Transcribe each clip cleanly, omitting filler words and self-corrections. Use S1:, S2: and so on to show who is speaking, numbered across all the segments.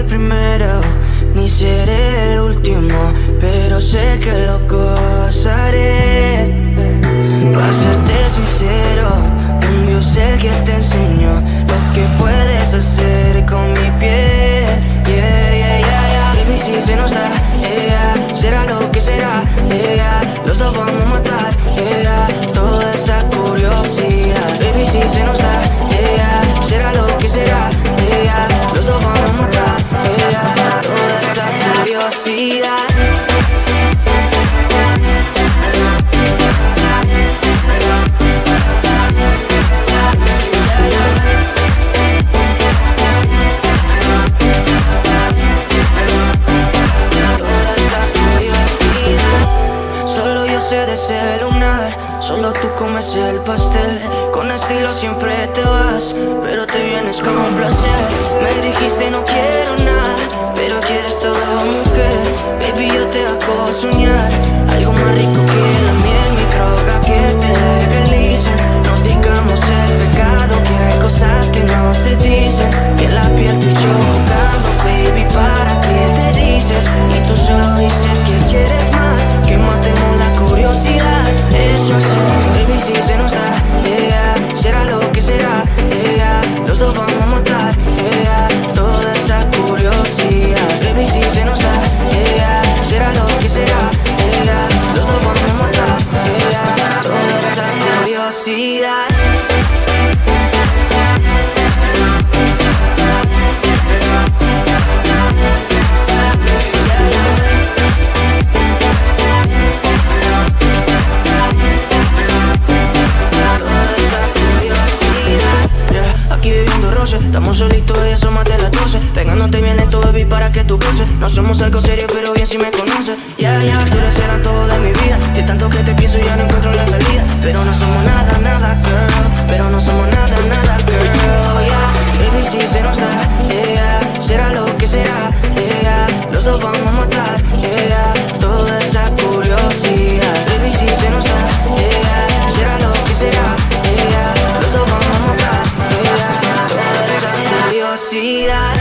S1: el primero, ni seré el último, pero sé que lo gozaré. Para serte sincero, un Dios el que te enseñó lo que puedes hacer con mi piel. Baby, si se nos da, será lo que será, los dos vamos a matar, toda esa curiosidad. Baby, si se nos da, será lo que será, los dos vamos a matar, toda esa curiosidad. De celular, solo tú comes el pastel. Con estilo siempre te vas, pero te vienes con un placer. Me dijiste no quiero nada, pero quieres toda mujer. Baby, yo te hago soñar algo más rico que la miel, mi droga que te legalicen. No digamos el pecado, que hay cosas que no se dicen. Y en la piel tú y yo jugando, baby, ¿para qué te dices? Y tú solo dices que quieres más, que matemos la curiosidad. Eso es, baby, si se nos da, será lo que será, los dos vamos a matar, toda esa curiosidad. Baby, si se nos da, será lo que será, los dos vamos a matar, toda esa curiosidad. Estamos solitos y eso más de las 12. Pegándote bien lento, baby, para que tú goces. No somos algo serio, pero bien si me conoces. Ya, tú eres el antojo de mi vida. Si tanto que te pienso ya no encuentro la salida. Pero no somos nada, nada, girl. Pero no somos nada, nada, girl. Baby, si se nos da, será lo que será, los dos vamos a matar, toda esa curiosidad. Baby, si se nos da, será lo que será, los dos vamos a matar, toda esa curiosidad.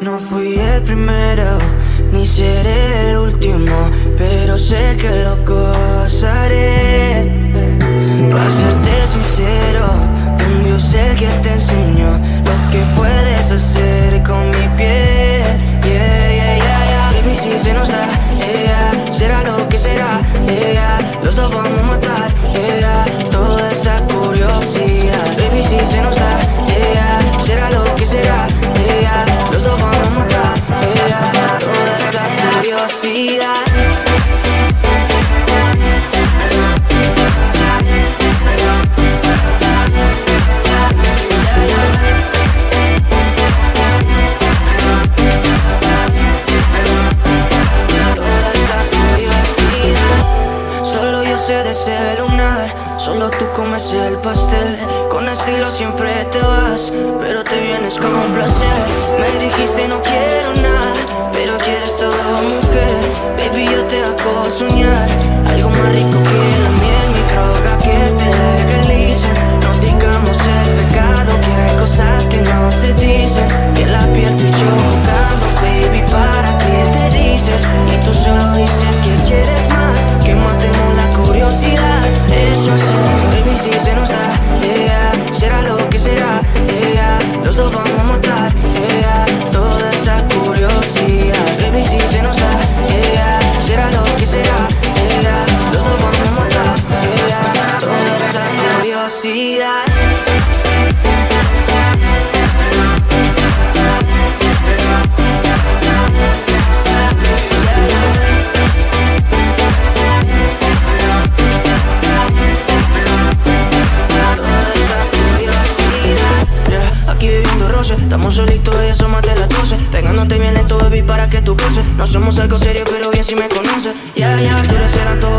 S1: No fui el primero, ni seré el último, pero sé que lo gozaré. Para serte sincero, un Dios el que te enseñó lo que puedes hacer con mi piel. Baby, si se nos da, será lo que será, los dos vamos a matar, toda esa curiosidad. Baby, si se nos da, será lo que será, los dos vamos a matar, toda esa curiosidad. De ese lunar, solo tú comes el pastel. Con estilo siempre te vas, pero te vienes con un placer. Me dijiste no quiero nada, pero quieres todo, mujer. Baby, yo te hago soñar algo más rico que la miel, mi droga que te legalicen. No digamos el pecado, que hay cosas que no se dicen. Y en la piel tú y yo jugando, baby, ¿para qué te dices? Y tú solo dices que quieres más, que matemos la curiosidad. Eso es, baby, si se nos da, será lo que será, los dos vamos a matar, toda esa curiosidad. Baby, si se nos da, será lo que será, los dos vamos a matar, toda esa curiosidad. Aquí viviendo roce, estamos solitos y eso más de las 12. Pegándote bien lento, baby, para que tú goces. No somos algo serio, pero bien si me conoces. Tú eres el antojo